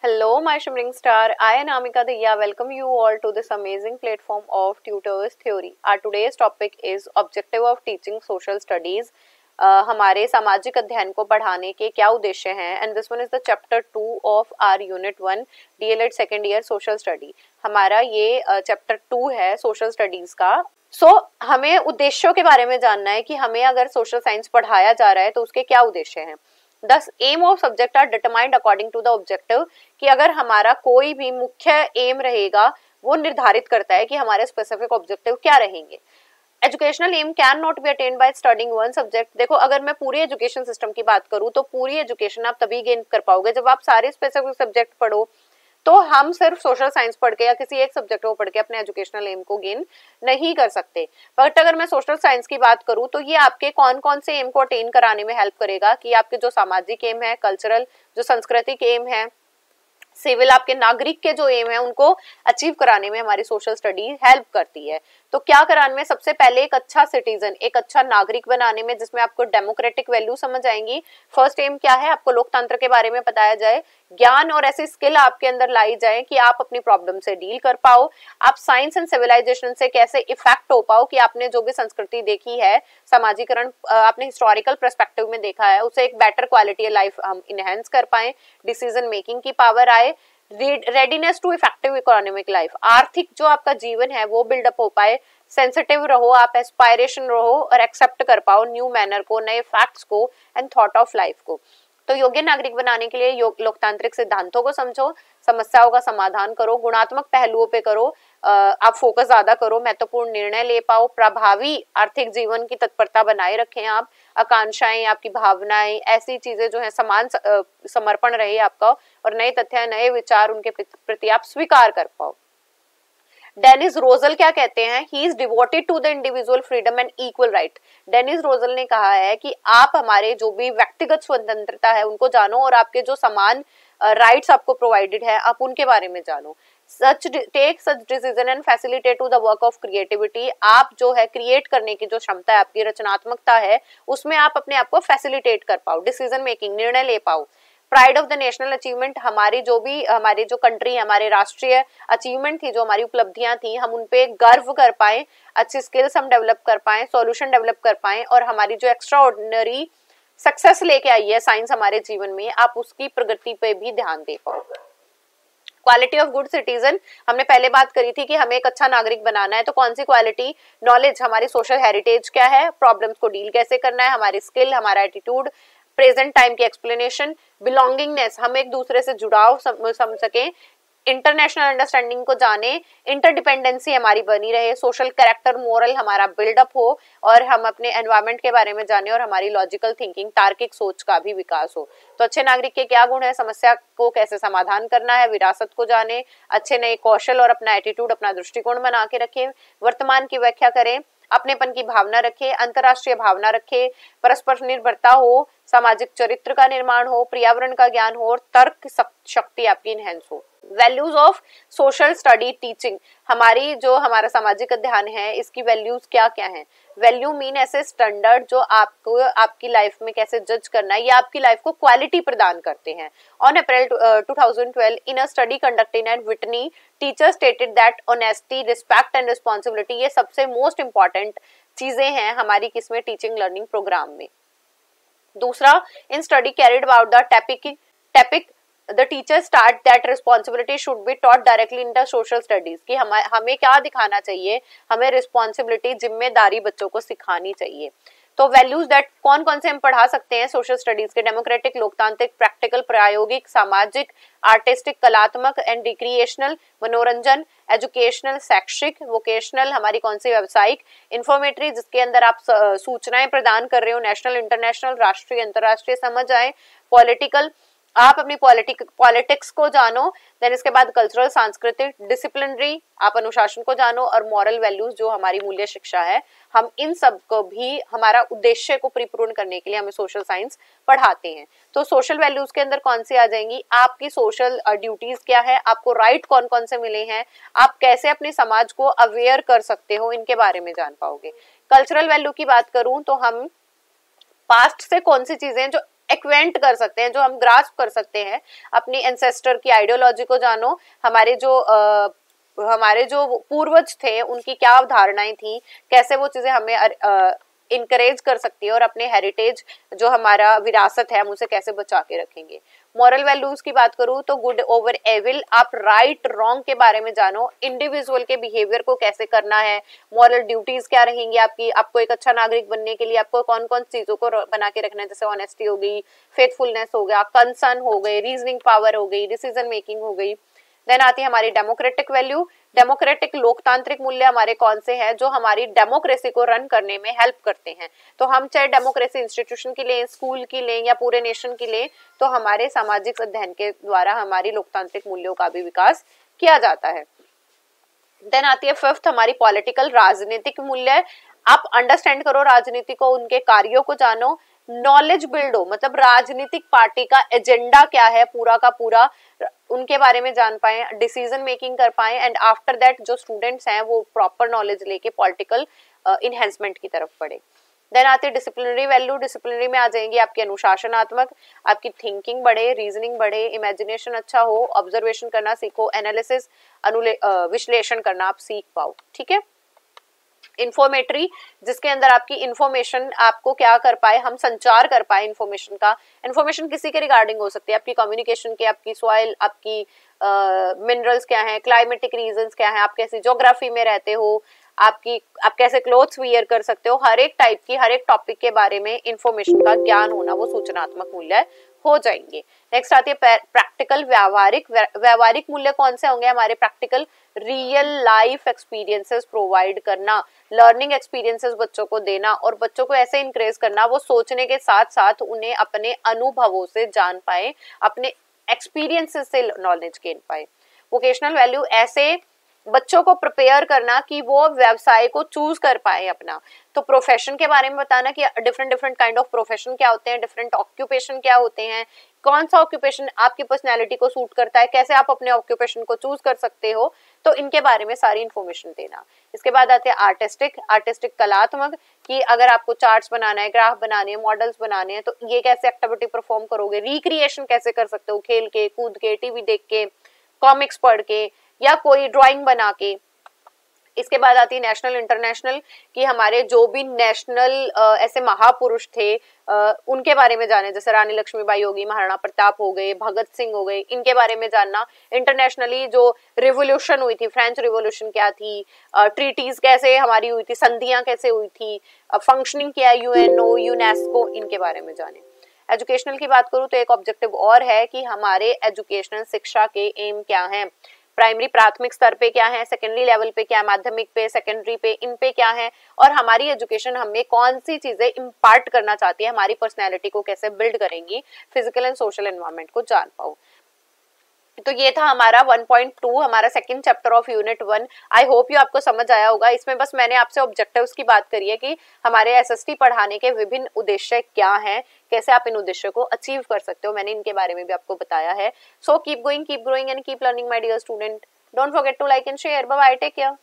Hello, my shimmering star. I am Amika Diya. Welcome you all to this amazing platform of Tutors Theory. Our today's topic is Objective of Teaching Social Studies. हमारे सामाजिक अध्ययन को पढ़ाने के क्या उद्देश्य हैं and this one is the chapter 2 of our unit 1 DElEd second year social study. हमारा ये चैप्टर 2 है सोशल स्टडीज का. हमें उद्देश्यों के बारे में जानना है कि हमें अगर सोशल साइंस पढ़ाया जा रहा है तो उसके क्या उद्देश्य हैं. The aim of subject are determined according to the objective. कि अगर हमारा कोई भी मुख्य एम रहेगा वो निर्धारित करता है कि हमारे स्पेसिफिक ऑब्जेक्टिव क्या रहेंगे. Educational aim can not be attend by studying one subject. देखो, अगर मैं पूरी एजुकेशन सिस्टम की बात करूं तो पूरी एजुकेशन आप तभी गेन कर पाओगे जब आप सारे स्पेसिफिक सब्जेक्ट पढ़ो. तो हम सिर्फ सोशल साइंस पढ़ के या किसी एक सब्जेक्ट को पढ़ के अपने एजुकेशनल एम को गेन नहीं कर सकते. बट अगर मैं सोशल साइंस की बात करूं तो ये आपके कौन कौन से एम को अटेन कराने में हेल्प करेगा कि आपके जो सामाजिक एम है, कल्चरल जो सांस्कृतिक एम है, सिविल आपके नागरिक के जो एम है उनको अचीव कराने में हमारी सोशल स्टडी हेल्प करती है. तो क्या कराने में, सबसे पहले एक अच्छा सिटीजन, एक अच्छा नागरिक बनाने में जिसमें आपको डेमोक्रेटिक वैल्यू समझ आएंगी. फर्स्ट एम क्या है, आपको लोकतंत्र के बारे में बताया जाए, ज्ञान और ऐसी स्किल आपके अंदर लाई जाए कि आप अपनी प्रॉब्लम से डील कर पाओ, आप साइंस एंड सिविलाइजेशन से कैसे इफेक्ट हो पाओ कि आपने जो भी संस्कृति देखी है, समाजीकरण आपने हिस्टोरिकल पर्सपेक्टिव में देखा है, उसे एक बेटर क्वालिटी लाइफ हम इनहेंस कर पाए, डिसीजन मेकिंग की पावर आए, readiness to effective economic life, आर्थिक जो आपका जीवन है वो बिल्डअप हो पाए, सेंसिटिव रहो, आप एस्पायरेशन रहो और एक्सेप्ट कर पाओ न्यू मैनर को, नए फैक्ट्स को एंड थॉट ऑफ लाइफ को. तो योग्य नागरिक बनाने के लिए लोकतांत्रिक सिद्धांतों को समझो, समस्याओं का समाधान करो, गुणात्मक पहलुओं पे करो, आप फोकस ज्यादा करो, महत्वपूर्ण निर्णय ले पाओ, प्रभावी आर्थिक जीवन की तत्परता बनाए रखें, आप आकांक्षाएं, आपकी भावनाएं, ऐसी चीजें जो है समान समर्पण रहे आपका, और नए तथ्य, नए विचार उनके प्रति आप स्वीकार कर पाओ. डेनिस रोजल क्या कहते हैं, he is devoted to the individual freedom and equal right. Denis Rawls ने कहा है कि आप हमारे जो भी व्यक्तिगत स्वतंत्रता है उनको जानो और आपके जो समान राइट्स आपको प्रोवाइडेड है आप उनके बारे में जानो. Take such decision and facilitate to the work of creativity. आप जो है क्रिएट करने की जो क्षमता है, आपकी रचनात्मकता है, उसमें आप अपने आप को फैसिलिटेट कर पाओ, डिसीजन मेकिंग, निर्णय ले पाओ. Pride of the national achievement, हमारी जो भी हमारी जो कंट्री, हमारे राष्ट्रीय अचीवमेंट थी, जो हमारी उपलब्धियां थी, हम उन पे गर्व कर पाए, अच्छी स्किल्स हम डेवलप कर पाए, सॉल्यूशन डेवलप कर पाए, और हमारी जो एक्स्ट्रा ऑर्डिनरी सक्सेस लेके आई है साइंस हमारे जीवन में, आप उसकी प्रगति पे भी ध्यान दे पाओ. क्वालिटी ऑफ गुड सिटीजन, हमने पहले बात करी थी कि हमें एक अच्छा नागरिक बनाना है, तो कौन सी क्वालिटी, नॉलेज, हमारी सोशल हेरिटेज क्या है, प्रॉब्लम्स को डील कैसे करना है, हमारी स्किल, हमारा एटीट्यूड, प्रेजेंट टाइम की एक्सप्लेनेशन, बिलोंगिंगनेस, हम एक दूसरे से जुड़ाव समझ सकें, इंटरनेशनल अंडरस्टैंडिंग को जाने, इंटरडिपेंडेंसी हमारी बनी रहे, सोशल कैरेक्टर, मोरल हमारा बिल्डअप हो, और हम अपने एनवायरनमेंट के बारे में जाने, और हमारी लॉजिकल थिंकिंग, तार्किक सोच का भी विकास हो. तो अच्छे नागरिक के क्या गुण है, समस्या को कैसे समाधान करना है, विरासत को जाने, अच्छे नए कौशल और अपना एटीट्यूड, अपना दृष्टिकोण बना के रखें, वर्तमान की व्याख्या करें, अपनेपन की भावना रखे, अंतर्राष्ट्रीय भावना रखे, परस्पर निर्भरता हो, सामाजिक चरित्र का निर्माण हो, पर्यावरण का ज्ञान हो, और तर्क शक्ति आपकी इनहेंस हो. Values of social study teaching, हमारी जो हमारा सामाजिक अध्ययन है इसकी वैल्यूज क्या क्या हैं. वैल्यू मीन ऐसे स्टैंडर्ड जो आपको आपकी लाइफ में कैसे जज करना है, या आपकी लाइफ को क्वालिटी प्रदान करते हैं. On April 2012 in a study conducted at Whitney, teacher stated that honesty, respect and responsibility, ये सबसे मोस्ट इंपॉर्टेंट चीजें हैं हमारी किसमें, टीचिंग लर्निंग प्रोग्राम में. दूसरा, in study carried about the topic the teacher start that responsibility should be taught directly in the social studies, कि हमें क्या दिखाना चाहिए, हमें रिस्पॉन्सिबिलिटी, जिम्मेदारी बच्चों को सिखानी चाहिए. तो वैल्यूज दैट कौन कौन से हम पढ़ा सकते हैं सोशल स्टडीज के, डेमोक्रेटिक, लोकतांत्रिक, प्रैक्टिकल, प्रायोगिक, सामाजिक, आर्टिस्टिक, कलात्मक एंड रिक्रिएशनल, मनोरंजन, एजुकेशनल, शैक्षिक, वोकेशनल, हमारी कौन सी व्यावसायिक, इंफॉर्मेटरी जिसके अंदर आप सूचनाएं प्रदान कर रहे हो, नेशनल, इंटरनेशनल, राष्ट्रीय, अंतर्राष्ट्रीय समझ आए, पॉलिटिकल, आप अपनी पॉलिटिक्स को जानो, देन इसके बाद कल्चरल, सांस्कृतिक, डिसिप्लिनरी, आप अनुशासन को जानो, और मॉरल वैल्यूज जो हमारी मूल्य शिक्षा है, हम इन सब को भी हमारा उद्देश्य को परिपूर्ण करने के लिए हमें सोशल साइंस पढ़ाते हैं. तो सोशल वैल्यूज के अंदर कौन सी आ जाएंगी, आपकी सोशल ड्यूटीज क्या है, आपको राइट कौन कौन से मिले हैं, आप कैसे अपने समाज को अवेयर कर सकते हो, इनके बारे में जान पाओगे. कल्चरल वैल्यू की बात करूं तो हम पास्ट से कौन सी चीजें जो एक्वेंट कर सकते हैं, जो हम ग्रास्प कर सकते हैं। अपनी एंसेस्टर की आइडियोलॉजी को जानो, हमारे जो पूर्वज थे उनकी क्या अवधारणाएं थी, कैसे वो चीजें हमें इनकरेज कर सकती है, और अपने हेरिटेज जो हमारा विरासत है हम उसे कैसे बचा के रखेंगे। मॉरल वैल्यूज की बात करूं तो गुड ओवर एविल, आप राइट रॉन्ग के बारे में जानो, इंडिविजुअल के बिहेवियर को कैसे करना है, मॉरल ड्यूटीज क्या रहेंगी आपकी, आपको एक अच्छा नागरिक बनने के लिए आपको कौन कौन चीजों को बना के रखना है, जैसे ऑनेस्टी हो गई, फेथफुलनेस हो गया, कंसर्न हो गई, रीजनिंग पावर हो गई, डिसीजन मेकिंग हो गई। देन आती है हमारी डेमोक्रेटिक वैल्यू। डेमोक्रेटिक लोकतांत्रिक मूल्य हमारे कौन से हैं जो हमारी डेमोक्रेसी को रन करने में हेल्प करते हैं। तो हम चाहे डेमोक्रेसी इंस्टीट्यूशन की लें, स्कूल की लें या पूरे नेशन की लें, तो हमारे सामाजिक अध्ययन के द्वारा हमारी लोकतांत्रिक मूल्यों का भी विकास किया जाता है। देन आती है फिफ्थ हमारी पॉलिटिकल राजनीतिक मूल्य। आप अंडरस्टैंड करो राजनीति को, उनके कार्यों को जानो, नॉलेज बिल्ड हो, मतलब राजनीतिक पार्टी का एजेंडा क्या है पूरा का पूरा, उनके बारे में जान पाए, डिसीजन मेकिंग कर पाए, एंड आफ्टर दैट जो स्टूडेंट्स हैं वो प्रॉपर नॉलेज लेके पॉलिटिकल इनहेंसमेंट की तरफ बढ़े। देन आती है डिसिप्लिनरी वैल्यू। डिसिप्लिनरी में आ जाएंगी आपकी अनुशासनात्मक, आपकी थिंकिंग बढ़े, रीजनिंग बढ़े, इमेजिनेशन अच्छा हो, ऑब्जर्वेशन करना सीखो, एनालिसिस विश्लेषण करना आप सीख पाओ। ठीक है। इन्फॉर्मेटरी, जिसके अंदर आपकी इंफॉर्मेशन आपको क्या कर पाए, हम संचार कर पाए इन्फॉर्मेशन का। इन्फॉर्मेशन किसी के रिगार्डिंग हो सकती है, आपकी कम्युनिकेशन के, आपकी सॉइल, आपकी मिनरल्स क्या हैं, क्लाइमेटिक रीजंस क्या हैं, आप कैसी ज्योग्राफी में रहते हो, आप कैसे क्लोथ्स वियर कर सकते हो, हर एक टाइप की, हर एक टॉपिक के बारे में इंफॉर्मेशन का ज्ञान होना वो सूचनात्मक मूल्य हो जाएंगे। नेक्स्ट आती है प्रैक्टिकल व्यावहारिक। व्यावहारिक मूल्य कौन से होंगे हमारे? Practical, real life experiences provide करना, लर्निंग एक्सपीरियंसेस बच्चों को देना, और बच्चों को ऐसे इंकरेज करना वो सोचने के साथ साथ उन्हें अपने अनुभवों से जान पाए, अपने एक्सपीरियंसेस से नॉलेज गेन पाए। वोकेशनल वैल्यू, ऐसे बच्चों को प्रिपेयर करना कि वो व्यवसाय को चूज कर पाए अपना। तो प्रोफेशन के बारे में बताना कि different different kind of profession क्या होते हैं, डिफरेंट ऑक्यूपेशन क्या होते हैं, कौन सा ऑक्यूपेशन आपकी पर्सनैलिटी को सूट करता है, कैसे आप अपने ऑक्यूपेशन को चूज कर सकते हो, तो इनके बारे में सारी इंफॉर्मेशन देना। इसके बाद आते हैं आर्टिस्टिक। आर्टिस्टिक कलात्मक, कि अगर आपको चार्ट्स बनाना है, ग्राफ बनाने हैं, मॉडल्स बनाने हैं, तो ये कैसे एक्टिविटी परफॉर्म करोगे, रिक्रिएशन कैसे कर सकते हो, खेल के, कूद के, टीवी देख के, कॉमिक्स पढ़ के, या कोई ड्राइंग बना के। इसके बाद आती है नेशनल इंटरनेशनल, कि हमारे जो भी नेशनल ऐसे महापुरुष थे उनके बारे में जाने, जैसे रानी लक्ष्मीबाई होगी, महाराणा प्रताप हो गए, भगत सिंह हो गए, इनके बारे में जानना। इंटरनेशनली जो रिवोल्यूशन हुई थी, फ्रेंच रिवोल्यूशन क्या थी, ट्रीटीज कैसे हमारी हुई थी, संधियां कैसे हुई थी, फंक्शनिंग क्या है, यूएनओ, यूनेस्को, इनके बारे में जाने। एजुकेशनल की बात करूं तो एक ऑब्जेक्टिव और है कि हमारे एजुकेशनल शिक्षा के एम क्या हैं, प्राइमरी प्राथमिक स्तर पे क्या है, सेकेंडरी लेवल पे क्या है, माध्यमिक पे, सेकेंडरी पे, इन पे क्या है, और हमारी एजुकेशन हमें कौन सी चीजें इम्पार्ट करना चाहती है, हमारी पर्सनैलिटी को कैसे बिल्ड करेंगी, फिजिकल एंड सोशल एनवायरनमेंट को जान पाओ। तो ये था हमारा 1.2, हमारा second chapter of unit 1। I hope you आपको समझ आया होगा। इसमें बस मैंने आपसे ऑब्जेक्टिव्स की बात करी है कि हमारे एसएसटी पढ़ाने के विभिन्न उद्देश्य क्या हैं, कैसे आप इन उद्देश्यों को अचीव कर सकते हो, मैंने इनके बारे में भी आपको बताया है। So keep going, keep growing and keep learning my dear student. Don't forget to like and share. Bye bye, take care.